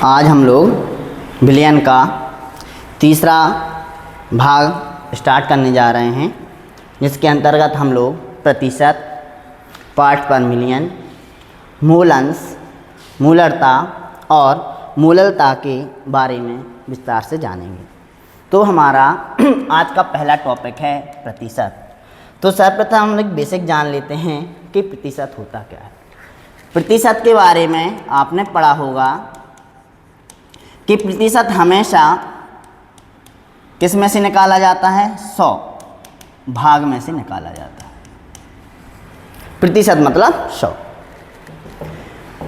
आज हम लोग बिलियन का तीसरा भाग स्टार्ट करने जा रहे हैं, जिसके अंतर्गत हम लोग प्रतिशत, पार्ट पर मिलियन, मूल अंश, मूलरता और मूललता के बारे में विस्तार से जानेंगे। तो हमारा आज का पहला टॉपिक है प्रतिशत। तो सर्वप्रथम हम लोग बेसिक जान लेते हैं कि प्रतिशत होता क्या है। प्रतिशत के बारे में आपने पढ़ा होगा कि प्रतिशत हमेशा किस में से निकाला जाता है? 100 भाग में से निकाला जाता है। प्रतिशत मतलब 100।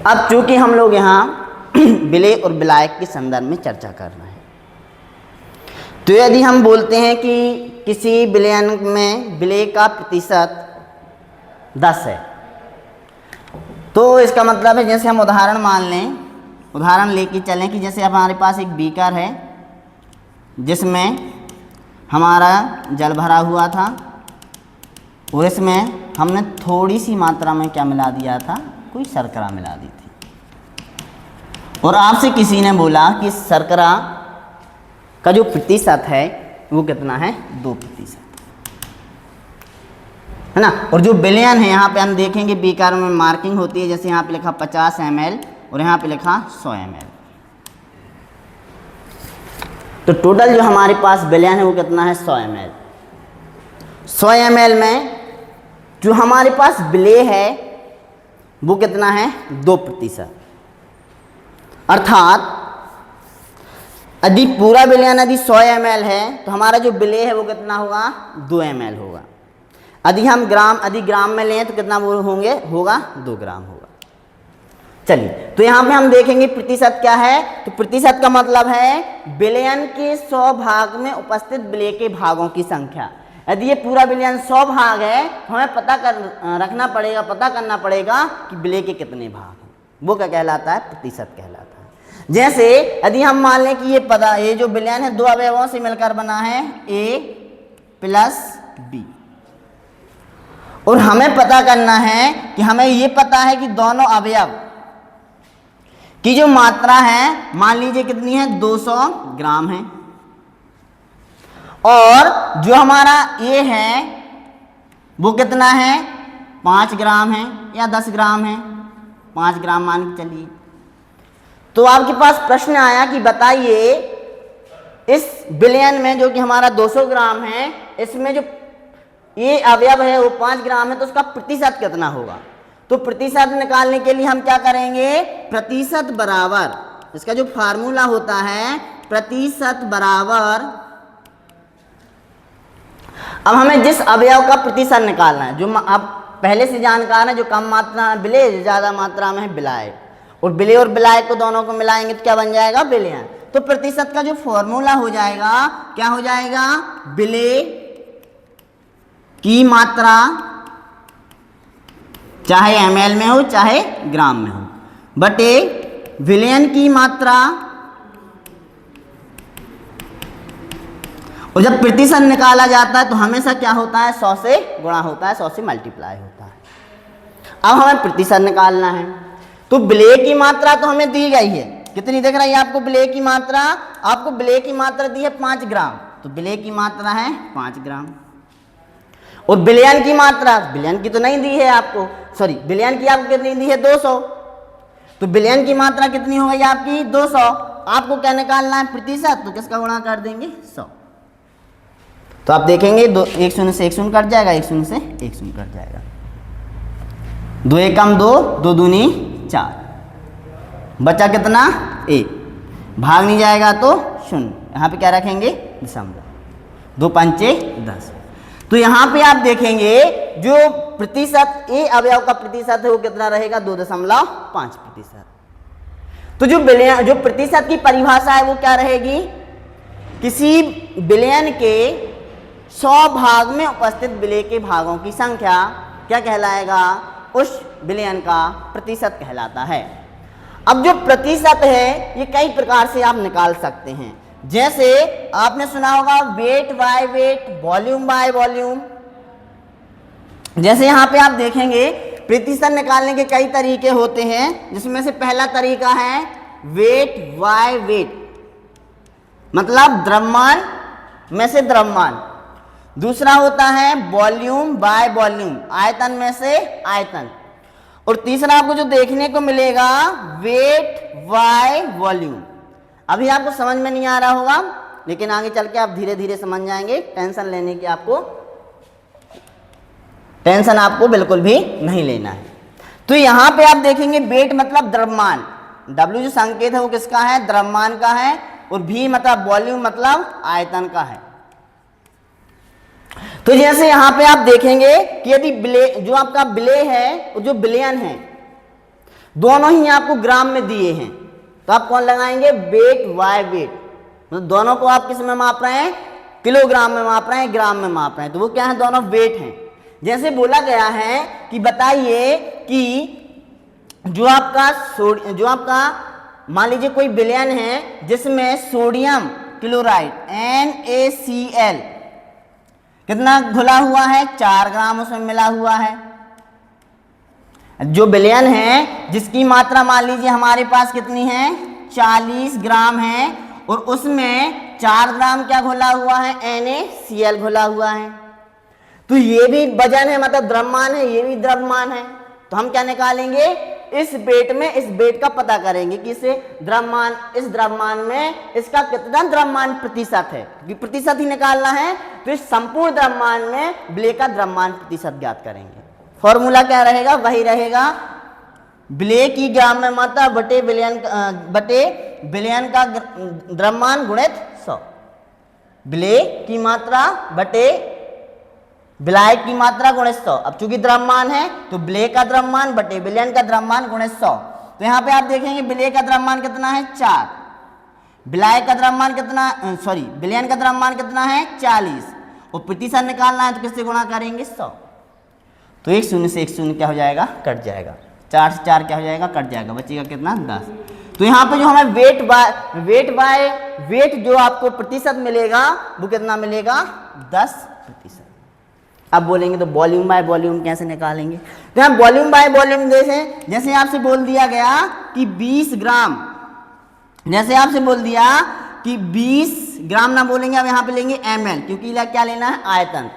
अब चूंकि हम लोग यहाँ विलय और विलायक के संदर्भ में चर्चा कर रहे हैं, तो यदि हम बोलते हैं कि किसी बिलियन में विलय का प्रतिशत 10 है, तो इसका मतलब है, जैसे हम उदाहरण मान लें, उदाहरण लेके चलें कि जैसे हमारे पास एक बीकर है जिसमें हमारा जल भरा हुआ था और इसमें हमने थोड़ी सी मात्रा में क्या मिला दिया था? कोई शर्करा मिला दी थी। और आपसे किसी ने बोला कि शर्करा का जो प्रतिशत है वो कितना है? 2% है ना। और जो बिलियन है, यहाँ पे हम देखेंगे बीकर में मार्किंग होती है, जैसे यहाँ पे लिखा 50 ml और यहाँ पे लिखा 100 ml। तो टोटल जो हमारे पास बिलियन है वो कितना है? 100 ml। 100 ml में जो हमारे पास विलय है वो कितना है? 2%। अर्थात यदि पूरा बिलियन यदि 100 ml है तो हमारा जो विलय है वो कितना होगा? 2 ml होगा। यदि हम ग्राम में लें तो कितना वो होगा? 2 ग्राम होगा। चलिए, तो यहाँ पे हम देखेंगे प्रतिशत क्या है। तो प्रतिशत का मतलब है बिलियन के 100 भाग में उपस्थित विलय के भागों की संख्या। यदि ये पूरा बिलियन 100 भाग है तो हमें पता करना पड़ेगा कि विलय के कितने भाग हैं। वो क्या कहलाता है? प्रतिशत कहलाता है। जैसे यदि हम मान लें कि ये जो बिलियन है 2 अवयवों से मिलकर बना है, A प्लस B, और हमें पता करना है कि हमें ये पता है कि दोनों अवयव की जो मात्रा है, मान लीजिए कितनी है? 200 ग्राम है। और जो हमारा A है वो कितना है? 5 ग्राम है या 10 ग्राम है? 5 ग्राम मान के चलिए। तो आपके पास प्रश्न आया कि बताइए इस बिलियन में जो कि हमारा 200 ग्राम है, इसमें जो ये अवयव है वो 5 ग्राम है, तो उसका प्रतिशत कितना होगा? तो प्रतिशत निकालने के लिए हम क्या करेंगे? प्रतिशत बराबर, इसका जो फार्मूला होता है प्रतिशत बराबर, अब हमें जिस अवयव का प्रतिशत निकालना है, जो अब पहले से जानकार है, जो कम मात्रा में विलय, ज्यादा मात्रा में है विलायक, और विलय और विलायक को दोनों को मिलाएंगे तो क्या बन जाएगा? बिलियन। तो प्रतिशत का जो फॉर्मूला हो जाएगा, क्या हो जाएगा? विलय की मात्रा, चाहे ml में हो चाहे ग्राम में हो, बटे विलयन की मात्रा। और जब प्रतिशत निकाला जाता है तो हमेशा क्या होता है? 100 से गुणा होता है, 100 से मल्टीप्लाई होता है। अब हमें प्रतिशत निकालना है, तो विलय की मात्रा तो हमें दी गई है, कितनी दिख रही है आपको? विलय की मात्रा, आपको विलय की मात्रा दी है 5 ग्राम, तो विलय की मात्रा है 5 ग्राम। और बिलियन की मात्रा, बिलियन की तो नहीं दी है आपको, सॉरी, बिलियन की आपको कितनी दी है? 200। तो बिलियन की मात्रा कितनी हो गई आपकी? 200। आपको क्या निकालना है? प्रतिशत, तो किसका गुणा कर देंगे? 100। तो आप देखेंगे 1 शून्य से 1 शून्य कट जाएगा, 1 शून्य से 1 शून्य कट जाएगा। 2 एकम 2, 2 दूनी 4, बचा कितना? 1। भाग नहीं जाएगा तो 0, यहाँ पे क्या रखेंगे? दशमलव। 2 पंचे 10। तो यहाँ पे आप देखेंगे जो प्रतिशत ए अवयव का प्रतिशत है वो कितना रहेगा? 2.5%। तो जो प्रतिशत की परिभाषा है वो क्या रहेगी? किसी बिलियन के 100 भाग में उपस्थित विलय के भागों की संख्या क्या कहलाएगा? उस बिलियन का प्रतिशत कहलाता है। अब जो प्रतिशत है ये कई प्रकार से आप निकाल सकते हैं। जैसे आपने सुना होगा weight by weight, volume by volume. जैसे यहाँ पे आप देखेंगे प्रतिशत निकालने के कई तरीके होते हैं, जिसमें से पहला तरीका है वेट बाय वेट, मतलब द्रव्यमान में से द्रव्यमान। दूसरा होता है वॉल्यूम बाय वॉल्यूम, आयतन में से आयतन। और तीसरा आपको जो देखने को मिलेगा वेट बाय वॉल्यूम। अभी आपको समझ में नहीं आ रहा होगा, लेकिन आगे चल के आप धीरे धीरे समझ जाएंगे। टेंशन आपको बिल्कुल भी नहीं लेना है। तो यहां पे आप देखेंगे वेट मतलब द्रव्यमान, W जो संकेत है वो किसका है, द्रव्यमान का है, और V मतलब वॉल्यूम मतलब आयतन का है। तो जैसे यहां पे आप देखेंगे कि यदि जो आपका बिले है और जो बिलियन है, दोनों ही आपको ग्राम में दिए हैं, तो आप कौन लगाएंगे, वेट बाय वेट। मतलब दोनों को आप किस में माप रहे हैं, किलोग्राम में माप रहे हैं, ग्राम में माप रहे हैं, तो वो क्या है, दोनों वेट हैं। जैसे बोला गया है कि बताइए कि जो आपका मान लीजिए कोई बिलियन है जिसमें सोडियम क्लोराइड NaCl कितना घुला हुआ है, 4 ग्राम उसमें मिला हुआ है। जो बिलियन है जिसकी मात्रा मान लीजिए हमारे पास कितनी है, 40 ग्राम है, और उसमें 4 ग्राम क्या घुला हुआ है, NaCl घुला हुआ है। तो ये भी वजन है, मतलब द्रव्यमान है, ये भी द्रव्यमान है। तो हम क्या निकालेंगे, इस वेट का पता करेंगे कि इस द्रव्यमान में इसका कितना द्रव्यमान प्रतिशत है, क्योंकि प्रतिशत ही निकालना है। तो इस संपूर्ण द्रव्यमान में बिले का द्रव्यमान प्रतिशत ज्ञात करेंगे। फॉर्मूला क्या रहेगा, वही रहेगा, बिले की ग्राम में मात्रा बटे बिलियन का द्रव्यमान गुणित 100। बिले की मात्रा बटे बिलाय की मात्रा गुणित 100। अब चूंकि द्रव्यमान है तो बिले का द्रव्यमान बटे बिलियन का द्रव्यमान गुणित 100। तो यहाँ पे आप देखेंगे बिले का द्रव्यमान कितना है, 4, बिलाय का द्रव्यमान कितना, बिलियन का द्रव्यमान कितना है, 40, और प्रतिशत निकालना है तो किससे गुणा करेंगे, 100। तो 1 शून्य से 1 शून्य क्या हो जाएगा, कट जाएगा, 4 से 4 क्या हो जाएगा, कट जाएगा, बचेगा कितना, 10। तो यहाँ पे जो हमें वेट बाय वेट जो आपको प्रतिशत मिलेगा वो कितना मिलेगा, 10%। अब बोलेंगे तो वॉल्यूम बाय वॉल्यूम कैसे निकालेंगे। तो हम वॉल्यूम बाय वॉल्यूम जैसे आपसे बोल दिया गया कि 20 ग्राम, जैसे आपसे बोल दिया कि 20 ग्राम ना बोलेंगे, अब यहाँ पे लेंगे ml, क्योंकि क्या लेना है, आयतन।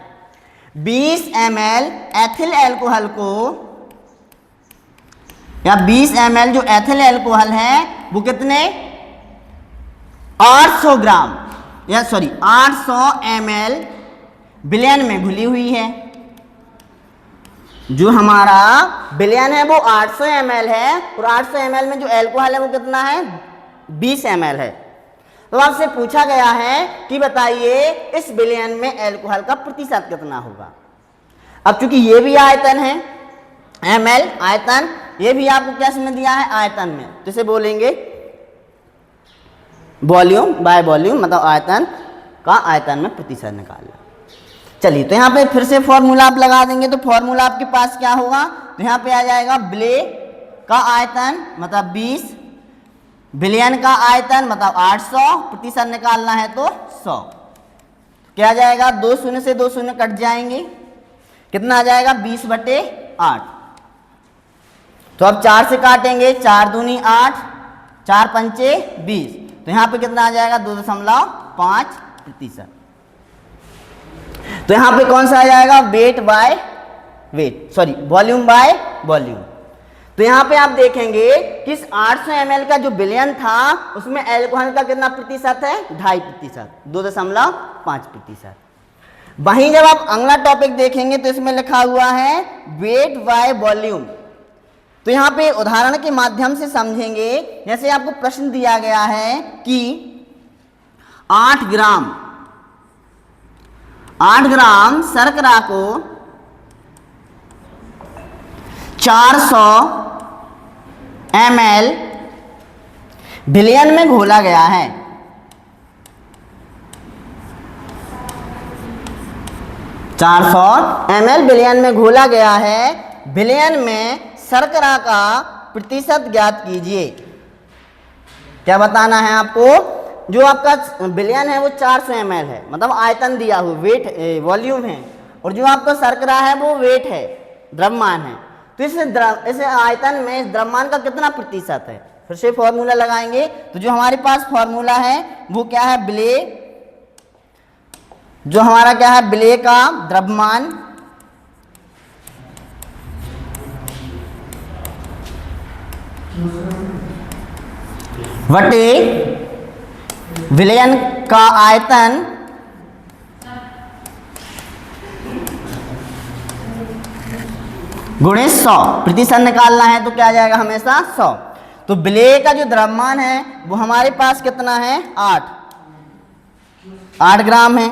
20 ml एथिल एल्कोहल को, या 20 ml जो एथिल एल्कोहल है वो कितने, 800 ग्राम, या 800 ml बिलियन में घुली हुई है। जो हमारा बिलियन है वो 800 ml है, और 800 ml में जो एल्कोहल है वो कितना है, 20 ml है। तो आपसे पूछा गया है कि बताइए इस बिलियन में एल्कोहल का प्रतिशत कितना होगा। अब चूंकि ये भी आयतन है, ml आयतन, ये भी आपको क्या में दिया है, आयतन में, तो इसे बोलेंगे वॉल्यूम बाय वॉल्यूम, मतलब आयतन का आयतन में प्रतिशत निकालना। चलिए, तो यहाँ पे फिर से फॉर्मूला आप लगा देंगे, तो फॉर्मूला आपके पास क्या होगा, तो यहाँ पे आ जाएगा बिले का आयतन मतलब 20, बिलियन का आयतन मतलब 800, प्रतिशत निकालना है तो 100। क्या आ जाएगा, 2 शून्य से 2 शून्य कट जाएंगे, कितना आ जाएगा, 20/8। तो अब 4 से काटेंगे, 4 दूनी 8, 4 पंचे 20, तो यहाँ पे कितना आ जाएगा, 2.5%। तो यहां पे कौन सा आ जाएगा, वॉल्यूम बाय वॉल्यूम। तो यहां पे आप देखेंगे कि इस 800 ml का जो बिलियन था उसमें एल्कोहल का कितना प्रतिशत है, 2.5%, 2.5%। वहीं जब आप अगला टॉपिक देखेंगे तो इसमें लिखा हुआ है वेट बाय वॉल्यूम। तो यहां पे उदाहरण के माध्यम से समझेंगे। जैसे आपको प्रश्न दिया गया है कि 8 ग्राम शर्करा को 400 ml बिलियन में घोला गया है। 400 ml बिलियन में घोला गया है। बिलियन में शर्करा का प्रतिशत ज्ञात कीजिए। क्या बताना है आपको, जो आपका बिलियन है वो 400 ml है, मतलब आयतन दिया हुआ, वेट वॉल्यूम है, और जो आपका शर्करा है वो वेट है, द्रव्यमान है। तो इस आयतन में इस द्रव्यमान का कितना प्रतिशत है, फिर से फॉर्मूला लगाएंगे। तो जो हमारे पास फॉर्मूला है वो क्या है, विलेय, जो हमारा क्या है, विलेय का द्रव्यमान बटे विलयन का आयतन गुणे 100। प्रतिशत निकालना है तो क्या आ जाएगा, हमेशा 100। तो विलेय का जो द्रव्यमान है वो हमारे पास कितना है, 8 ग्राम है।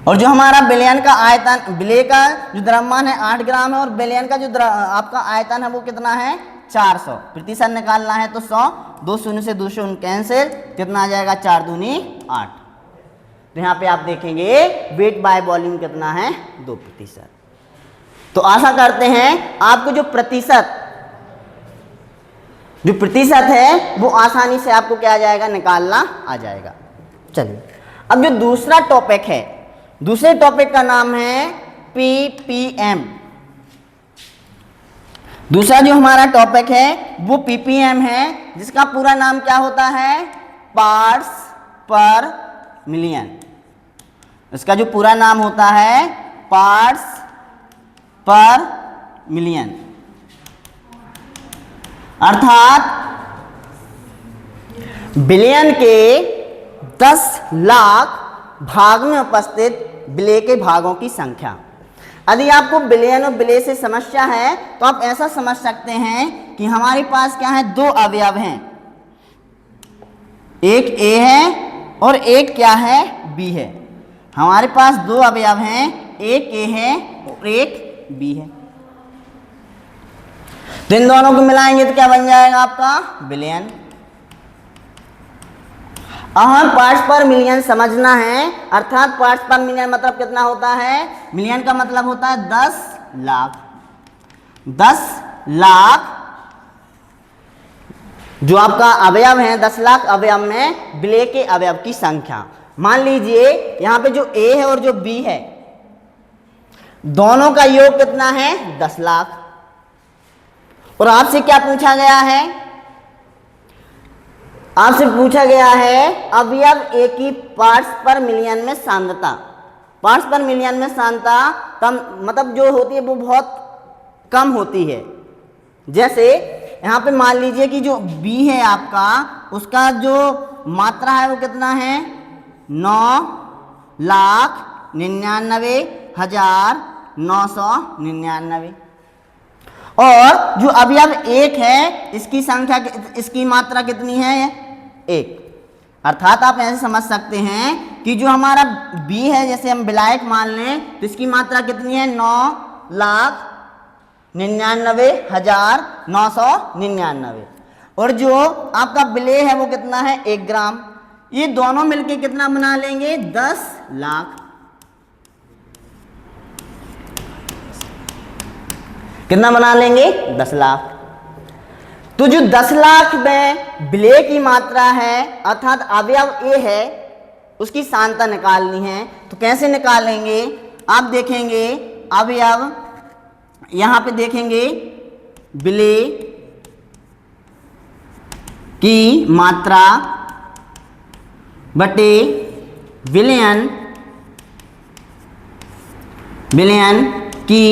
और जो हमारा विलयन का आयतन, विलेय का जो द्रव्यमान है 8 ग्राम है और विलयन का जो आपका आयतन है वो कितना है, 400। प्रतिशत निकालना है तो 100, 2 शून्य से 2 शून्य कैंसिल, कितना आ जाएगा, 4 दूनी 8। तो यहाँ पे आप देखेंगे वेट बाय वॉल्यूम कितना है, 2%। तो आशा करते हैं आपको जो प्रतिशत है वो आसानी से आपको क्या आ जाएगा, निकालना आ जाएगा। चलिए अब जो दूसरा टॉपिक है, दूसरे टॉपिक का नाम है पीपीएम। दूसरा जो हमारा टॉपिक है वो पीपीएम है, जिसका पूरा नाम क्या होता है, पार्ट्स पर मिलियन। इसका जो पूरा नाम होता है पार्ट्स पर मिलियन, अर्थात बिलियन के 10 लाख भाग में उपस्थित विलेय के भागों की संख्या। यदि आपको बिलियन और विलेय से समस्या है तो आप ऐसा समझ सकते हैं कि हमारे पास क्या है, 2 अवयव हैं, एक ए है और एक क्या है, बी है। हमारे पास 2 अवयव हैं, एक ए है और एक बी है। तो इन दोनों को मिलाएंगे तो क्या बन जाएगा आपका, बिलियन। अब हमें पार्ट्स पर मिलियन समझना है, अर्थात पार्ट्स पर मिलियन मतलब कितना होता है, मिलियन का मतलब होता है 10 लाख। 10 लाख जो आपका अवयव है, 10 लाख अवयव में विलेय के अवयव की संख्या। मान लीजिए यहां पे जो ए है और जो बी है, दोनों का योग कितना है, 10 लाख। और आपसे क्या पूछा गया है, आपसे पूछा गया है अवयव ए की पार्ट्स पर मिलियन में सांद्रता। पार्ट्स पर मिलियन में सांद्रता कम, मतलब जो होती है वो बहुत कम होती है। जैसे यहाँ पे मान लीजिए कि जो बी है आपका, उसका जो मात्रा है वो कितना है, 9,99,999। और जो अवयव एक है इसकी संख्या, इसकी मात्रा कितनी है, 1। अर्थात आप ऐसे समझ सकते हैं कि जो हमारा बी है, जैसे हम विलायक मान लें तो इसकी मात्रा कितनी है, 9,99,999। और जो आपका विलेय है वो कितना है, 1 ग्राम। ये दोनों मिलके कितना बना लेंगे, 10 लाख। कितना बना लेंगे, 10 लाख। तो जो 10 लाख में विलेय की मात्रा है, अर्थात अवयव ए है, उसकी सांद्रता निकालनी है। तो कैसे निकालेंगे, आप देखेंगे अवयव, यहां पे देखेंगे विलेय की मात्रा बटे विलयन की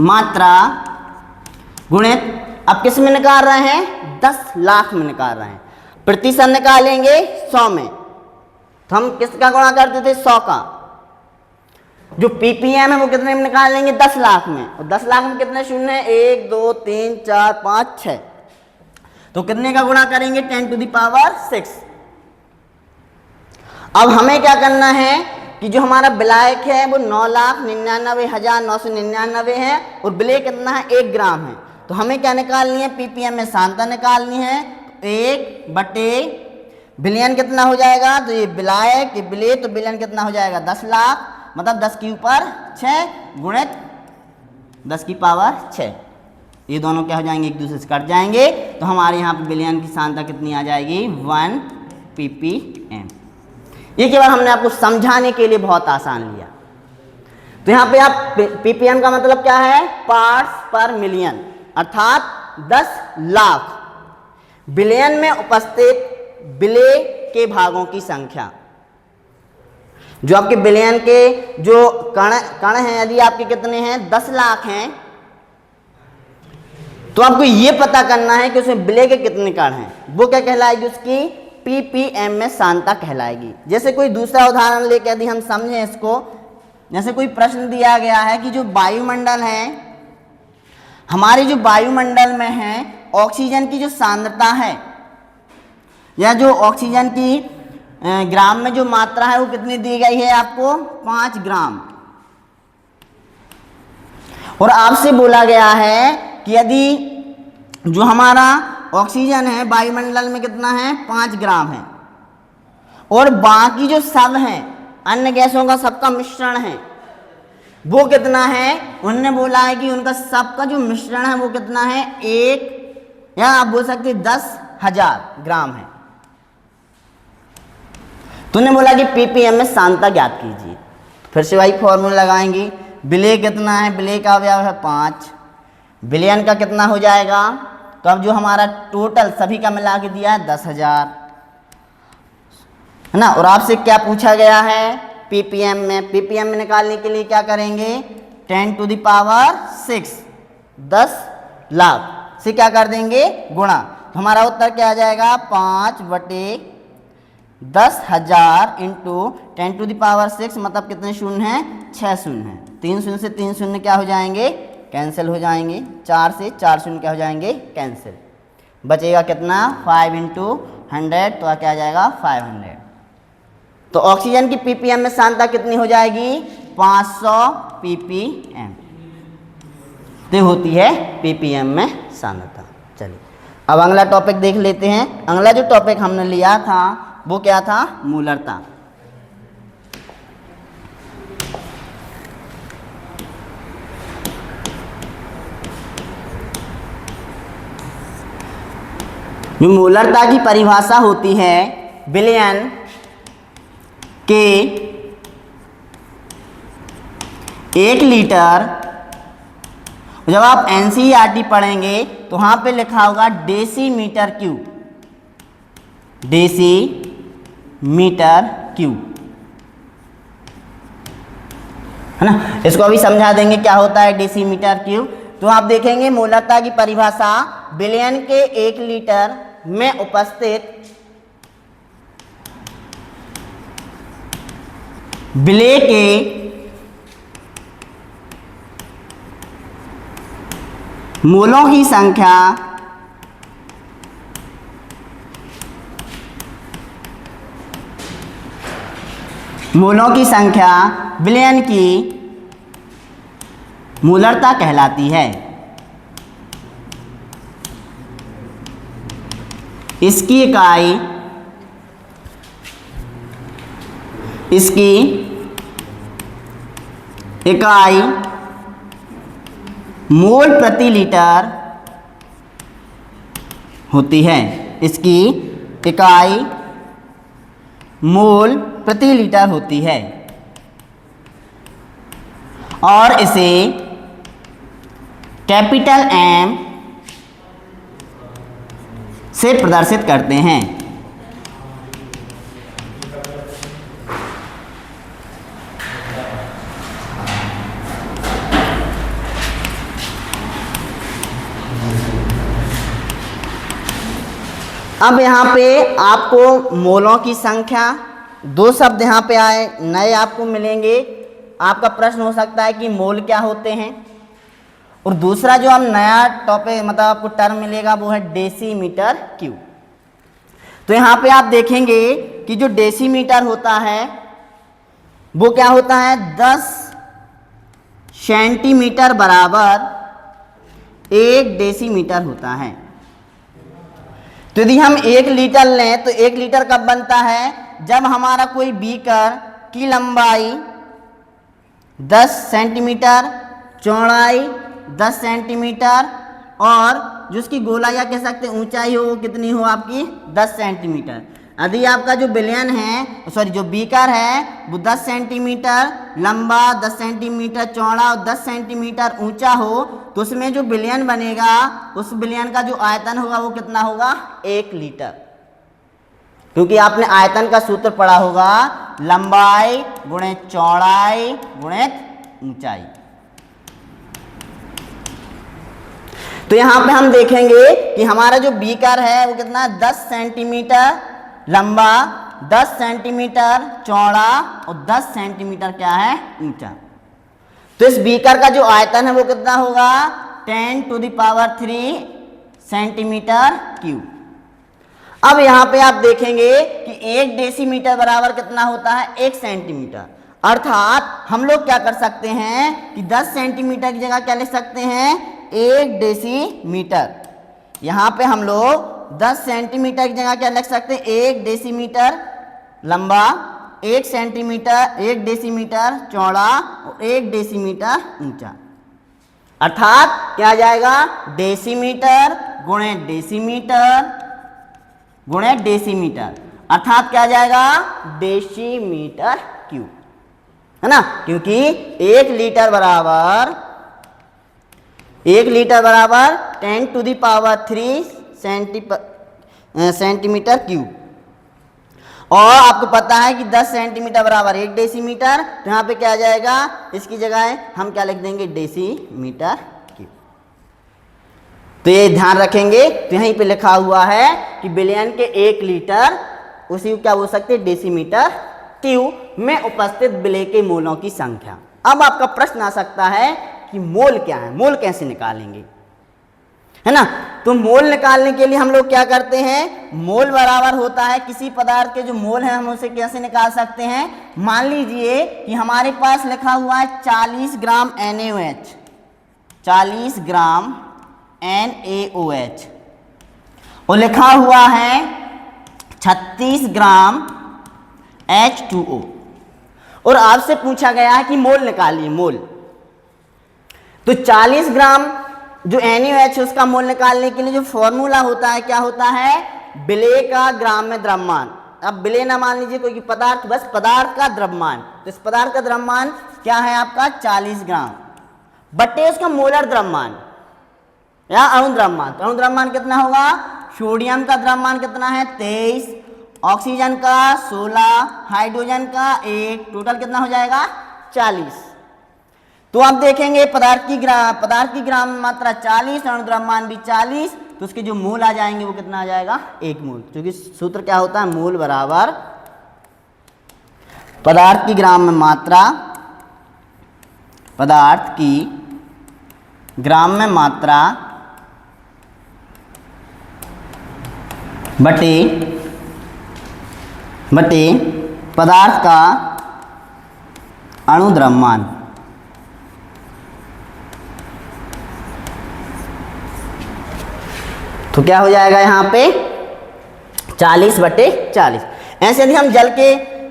मात्रा गुणित, अब किस में निकाल रहे हैं, 10 लाख में निकाल रहे हैं। प्रतिशत निकालेंगे 100 में, तो हम किसका गुणा करते थे, 100 का। जो पीपीएम है वो कितने में निकाल लेंगे, 10 लाख में। और 10 लाख में कितने शून्य है, 1 2 3 4 5 6। तो कितने का गुणा करेंगे, 10⁻⁶। अब हमें क्या करना है कि जो हमारा विलायक है वो 9,99,999 है और विलेय कितना है, 1 ग्राम है। तो हमें क्या निकालनी है, पीपीएम में सांद्रता निकालनी है। 1 बटे विलयन कितना हो जाएगा, तो ये विलायक, ये विलेय, तो विलयन कितना हो जाएगा, 10 लाख, मतलब 10 के ऊपर 6 गुणित 10⁻⁶। ये दोनों क्या हो जाएंगे, एक दूसरे से कट जाएंगे। तो हमारे यहाँ पे विलयन की सांद्रता कितनी आ जाएगी, 1 ppm। ये केवल हमने आपको समझाने के लिए बहुत आसान लिया। तो यहाँ पे आप पीपीएम का मतलब क्या है, पार्ट्स पर मिलियन, अर्थात 10 लाख बिलियन में उपस्थित विलेय के भागों की संख्या। जो आपके बिलियन के जो कण हैं, यदि आपके कितने हैं 10 लाख हैं, तो आपको ये पता करना है कि उसमें विलेय के कितने कण हैं। वो क्या कहलाएगी, उसकी ppm में सांद्रता कहलाएगी। जैसे कोई दूसरा उदाहरण लेकर यदि हम समझें इसको, जैसे कोई प्रश्न दिया गया है कि जो वायुमंडल है, हमारे जो वायुमंडल में है ऑक्सीजन की जो सांद्रता है, या जो ऑक्सीजन की ग्राम में जो मात्रा है वो कितनी दी गई है आपको, 5 ग्राम। और आपसे बोला गया है कि यदि जो हमारा ऑक्सीजन है वायुमंडल में कितना है, 5 ग्राम है, और बाकी जो सब हैं अन्य गैसों का सबका मिश्रण है वो कितना है, उन्होंने बोला है कि उनका सबका जो मिश्रण है वो कितना है, 1 या आप बोल सकते 10,000 ग्राम है। तो उन्होंने बोला कि ppm में सांद्रता ज्ञात कीजिए। फिर से वही फॉर्मूला लगाएंगे, विलेय कितना है, विलेय का अवयव है 5, बिलियन का कितना हो जाएगा, तो अब जो हमारा टोटल सभी का मिला के दिया है 10,000, है ना। और आपसे क्या पूछा गया है, ppm में। ppm में निकालने के लिए क्या करेंगे, 10⁻6 10 लाख से क्या कर देंगे, गुणा। तो हमारा उत्तर क्या आ जाएगा, 5/10,000 इंटू 10⁻6, मतलब कितने शून्य हैं, 6 शून्य हैं। 3 शून्य से 3 शून्य क्या हो जाएंगे, कैंसिल हो जाएंगे। 4 से 4 शून्य क्या हो जाएंगे, कैंसिल। बचेगा कितना, 5 × 100, तो क्या आ जाएगा 500। तो ऑक्सीजन की ppm में सांद्रता कितनी हो जाएगी, 500 ppm। तो होती है ppm में सांद्रता। चलिए अब अगला टॉपिक देख लेते हैं। अगला जो टॉपिक हमने लिया था वो क्या था, मूलरता। जो मूलरता की परिभाषा होती है, बिलियन के 1 लीटर, जब आप NCERT पढ़ेंगे तो वहाँ पे लिखा होगा डेसीमीटर क्यूब, डेसीमीटर क्यूब, है ना। इसको अभी समझा देंगे क्या होता है डेसीमीटर क्यूब। तो आप देखेंगे मूलरता की परिभाषा, बिलियन के 1 लीटर में उपस्थित विलेय के मोलों की संख्या विलयन की मूलरता कहलाती है। इसकी इकाई मोल प्रति लीटर होती है। इसकी इकाई मोल प्रति लीटर होती है और इसे कैपिटल M से प्रदर्शित करते हैं। अब यहाँ पे आपको मोलों की संख्या, 2 शब्द यहाँ पे आए नए आपको मिलेंगे। आपका प्रश्न हो सकता है कि मोल क्या होते हैं, और दूसरा जो हम नया टॉपिक मतलब आपको टर्म मिलेगा वो है डेसीमीटर क्यूब। तो यहाँ पे आप देखेंगे कि जो डेसीमीटर होता है वो क्या होता है, 10 सेंटीमीटर बराबर 1 डेसीमीटर होता है। तो यदि हम 1 लीटर लें तो 1 लीटर कब बनता है, जब हमारा कोई बीकर की लंबाई 10 सेंटीमीटर, चौड़ाई 10 सेंटीमीटर और जो उसकी गोलाई या कह सकते ऊंचाई हो वो कितनी हो आपकी 10 सेंटीमीटर। यदि आपका जो बिलियन है, सॉरी जो बीकर है वो 10 सेंटीमीटर लंबा, 10 सेंटीमीटर चौड़ा और 10 सेंटीमीटर ऊंचा हो, तो उसमें जो बिलियन बनेगा उस बिलियन का जो आयतन होगा वो कितना होगा? 1 लीटर। क्योंकि आपने आयतन का सूत्र पढ़ा होगा, लंबाई गुणे चौड़ाई गुणे ऊंचाई। तो यहां पे हम देखेंगे कि हमारा जो बीकर है वो कितना? 10 सेंटीमीटर लंबा, 10 सेंटीमीटर चौड़ा और 10 सेंटीमीटर क्या है? ऊंचा। तो इस बीकर का जो आयतन है वो कितना होगा? 10⁻³ सेंटीमीटर क्यूब। अब यहां पे आप देखेंगे कि 1 डेसीमीटर बराबर कितना होता है? 1 सेंटीमीटर। अर्थात हम लोग क्या कर सकते हैं कि 10 सेंटीमीटर की जगह क्या लिख सकते हैं? 1 डेसीमीटर। यहां पे हम लोग 10 सेंटीमीटर की जगह क्या लिख सकते हैं? 1 डेसीमीटर लंबा, 1 सेंटीमीटर 1 डेसीमीटर चौड़ा और 1 डेसीमीटर ऊंचा। अर्थात क्या आ जाएगा? डेसीमीटर गुणे डेसीमीटर गुणे डेसीमीटर, अर्थात क्या आ जाएगा? डेसीमीटर क्यूब, है ना? क्योंकि 1 लीटर बराबर 10⁻³ सेंटीमीटर क्यूब। और आपको पता है कि 10 सेंटीमीटर बराबर 1 डेसीमीटर, तो यहाँ पे क्या आ जाएगा? इसकी जगह हम क्या लिख देंगे? Decimetre cube. तो ये ध्यान रखेंगे। तो यहीं पे लिखा हुआ है कि बिलियन के 1 लीटर उसी क्या बोल सकते हैं? डेसीमीटर क्यूब में उपस्थित विलेय के मोलों की संख्या। अब आपका प्रश्न आ सकता है कि मोल क्या है, मोल कैसे निकालेंगे, है ना? तो मोल निकालने के लिए हम लोग क्या करते हैं? मोल बराबर होता है किसी पदार्थ के जो मोल है, हम उसे कैसे निकाल सकते हैं? मान लीजिए कि हमारे पास लिखा हुआ है 40 ग्राम NaOH, 40 ग्राम NaOH, और लिखा हुआ है 36 ग्राम H2O, और आपसे पूछा गया है कि मोल निकालिए, मोल। तो 40 ग्राम जो NaOH है उसका मोल निकालने के लिए जो फॉर्मूला होता है क्या होता है? विलेय का ग्राम में द्रव्यमान। अब विलेय ना मान लीजिए कोई पदार्थ, बस पदार्थ का द्रव्यमान। तो इस पदार्थ का द्रव्यमान क्या है आपका? 40 ग्राम बटे उसका मोलर द्रव्यमान या अणु द्रव्यमान। तो अणु द्रव्यमान कितना होगा? सोडियम का द्रव्यमान कितना है? 23, ऑक्सीजन का 16, हाइड्रोजन का 1, टोटल कितना हो जाएगा? 40। तो आप देखेंगे पदार्थ की ग्राम मात्रा 40, अणु द्रव्यमान भी 40, तो उसके जो मोल आ जाएंगे वो कितना आ जाएगा? 1 मोल। क्योंकि सूत्र क्या होता है? मोल बराबर पदार्थ की ग्राम में मात्रा, पदार्थ की ग्राम में मात्रा बटे पदार्थ का अणु द्रव्यमान। तो क्या हो जाएगा यहाँ पे? 40/40। ऐसे यदि हम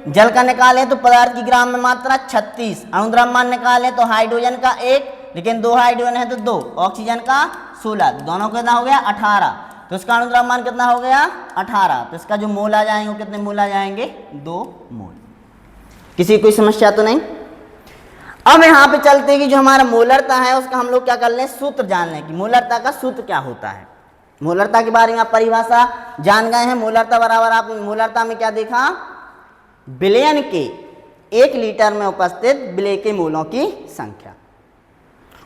जल का निकालें तो पदार्थ की ग्राम में मात्रा 36, अणु द्रव्यमान निकालें तो हाइड्रोजन का 1, लेकिन 2 हाइड्रोजन है तो 2, ऑक्सीजन का 16, दोनों कितना हो गया? 18। तो इसका अणु द्रव्यमान कितना हो गया? 18। तो इसका जो मोल आ जाएंगे वो कितने मोल आ जाएंगे? 2 मोल। किसी कोई समस्या तो नहीं? अब यहाँ पे चलते हैं कि जो हमारा मोलरता है उसका हम लोग क्या कर लें? सूत्र जान लें कि मोलरता का सूत्र क्या होता है। मोलरता के बारे में आप परिभाषा जान गए हैं। मोलरता बराबर आप मोलरता में क्या देखा? बिलियन के 1 लीटर में उपस्थित विलेय के मोलों की संख्या,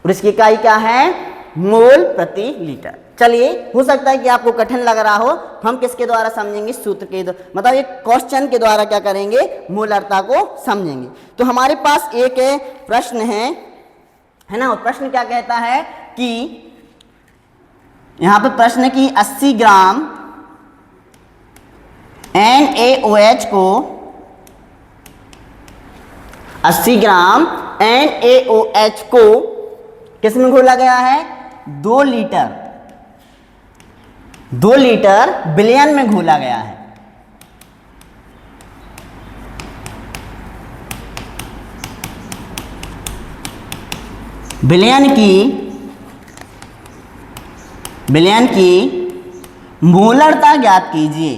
और इसकी इकाई क्या है? मोल प्रति लीटर। चलिए, हो सकता है कि आपको कठिन लग रहा हो, तो हम किसके द्वारा समझेंगे? सूत्र के द्वारा, मतलब एक क्वेश्चन के द्वारा क्या करेंगे? मोलरता को समझेंगे। तो हमारे पास एक प्रश्न है ना, और प्रश्न क्या कहता है कि यहां पे प्रश्न की 80 ग्राम NaOH को 80 ग्राम NaOH को किस में घोला गया है? 2 लीटर बिलियन में घोला गया है। बिलियन की मोलरता ज्ञात कीजिए।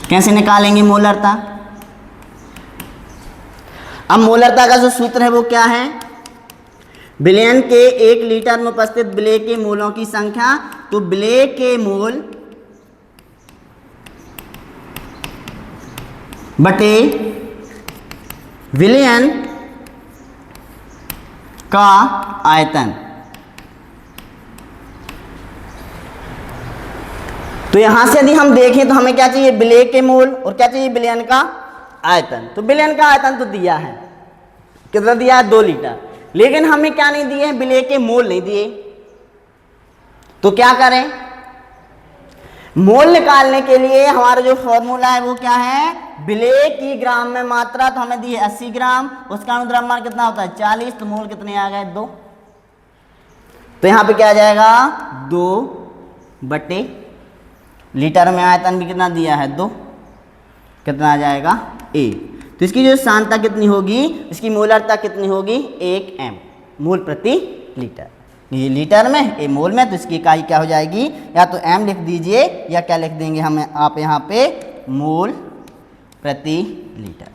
कैसे निकालेंगे मोलरता? अब मोलरता का जो सूत्र है वो क्या है? विलयन के 1 लीटर में उपस्थित विलेय के मोलों की संख्या, तो विलेय के मोल बटे विलयन का आयतन। तो यहां से यदि हम देखें तो हमें क्या चाहिए? विलेय के मोल और क्या चाहिए? विलयन का आयतन। तो विलयन का आयतन तो दिया है, कितना दिया है? 2 लीटर। लेकिन हमें क्या नहीं दिए? विलेय के मोल नहीं दिए। तो क्या करें? मोल निकालने के लिए हमारा जो फॉर्मूला है वो क्या है? विलेय की ग्राम में मात्रा, तो हमें दी है 80 ग्राम, उसका अनुद्रव्यमान कितना होता है? 40, तो मोल कितने आ गए? 2। तो यहां पे क्या आ जाएगा? 2 बटे लीटर में आयतन भी कितना दिया है? 2, कितना आ जाएगा? 1। तो इसकी जो सांद्रता कितनी होगी? इसकी मोलरता कितनी होगी? 1 m मोल प्रति लीटर। ये लीटर में, ये मोल में, तो इसकी इकाई क्या हो जाएगी? या तो m लिख दीजिए या क्या लिख देंगे हम आप यहाँ पे? मोल प्रति लीटर।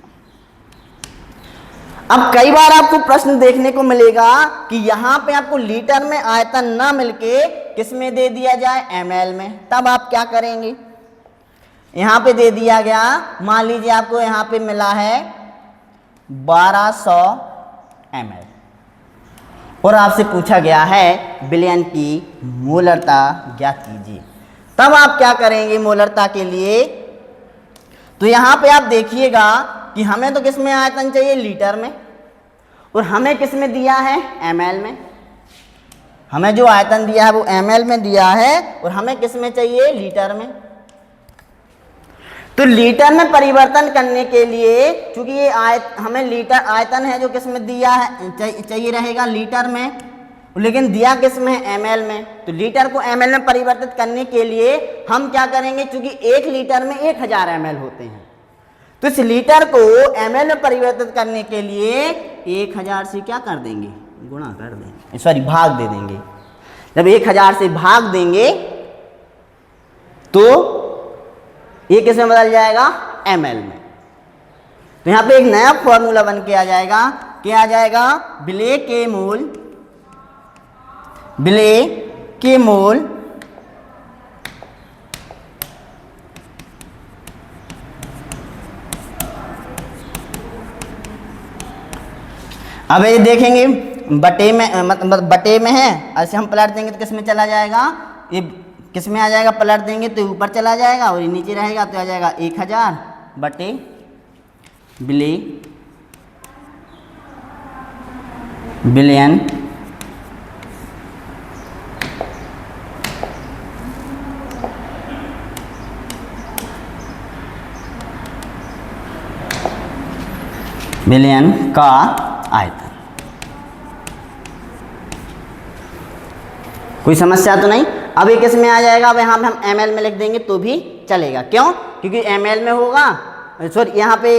अब कई बार आपको प्रश्न देखने को मिलेगा कि यहाँ पे आपको लीटर में आयतन ना मिलके किस में दे दिया जाए? ml में। तब आप क्या करेंगे? यहाँ पे दे दिया गया, मान लीजिए आपको यहाँ पे मिला है 1200 ml और आपसे पूछा गया है विलयन की मोलरता ज्ञात कीजिए। तब आप क्या करेंगे मोलरता के लिए? तो यहाँ पे आप देखिएगा कि हमें तो किस में आयतन चाहिए? लीटर में। और हमें किस में दिया है? ml में। हमें जो आयतन दिया है वो ml में दिया है और हमें किस में चाहिए? लीटर में। तो लीटर में परिवर्तन करने के लिए, क्योंकि ये हमें लीटर आयतन है जो किस में दिया है? चाहिए रहेगा लीटर में, लेकिन दिया किस में है? ml में। तो लीटर को ml में परिवर्तित करने के लिए हम क्या करेंगे? क्योंकि 1 लीटर में 1000 ml होते हैं, तो इस लीटर को ml में परिवर्तित करने के लिए 1000 से क्या कर देंगे? गुणा कर देंगे, सॉरी भाग दे देंगे। जब 1000 से भाग देंगे तो ये किस में बदल जाएगा? ml में। तो यहां पे एक नया फॉर्मूला बन के आ जाएगा। क्या आ जाएगा? विलेय के मोल, विलेय के मोल अब ये देखेंगे बटे में, मतलब बटे में है, ऐसे हम पलट देंगे तो किस में चला जाएगा? ये किस में आ जाएगा? पलट देंगे तो ऊपर चला जाएगा और ये नीचे रहेगा, तो आ जाएगा 1000 बटे विलेय विलयन विलयन का आयतन। कोई समस्या तो नहीं? अब ये किस में आ जाएगा? अब यहाँ पे हम ml में लिख देंगे तो भी चलेगा। क्यों? क्योंकि ml में होगा, सॉरी यहाँ पे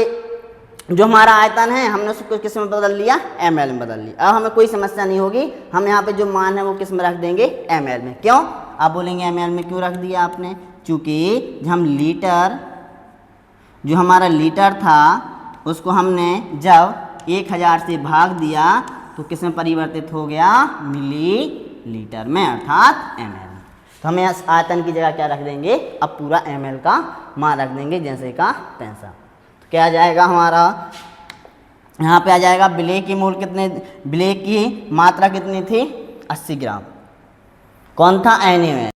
जो हमारा आयतन है हमने उसको किस में बदल लिया? ml में बदल लिया। अब हमें कोई समस्या नहीं होगी, हम यहाँ पे जो मान है वो किस में रख देंगे? ml में। क्यों? आप बोलेंगे ml में क्यों रख दिया आपने? चूँकि हम लीटर, जो हमारा लीटर था उसको हमने जब 1000 से भाग दिया तो किस में परिवर्तित हो गया? मिली लीटर में, अर्थात ml। तो हमें इस आयतन की जगह क्या रख देंगे? अब पूरा ml का मान रख देंगे, जैसे का तैसा। तो क्या आ जाएगा हमारा? यहाँ पे आ जाएगा विलेय की मोल कितने, विलेय की मात्रा कितनी थी? 80 ग्राम। कौन था? Na में।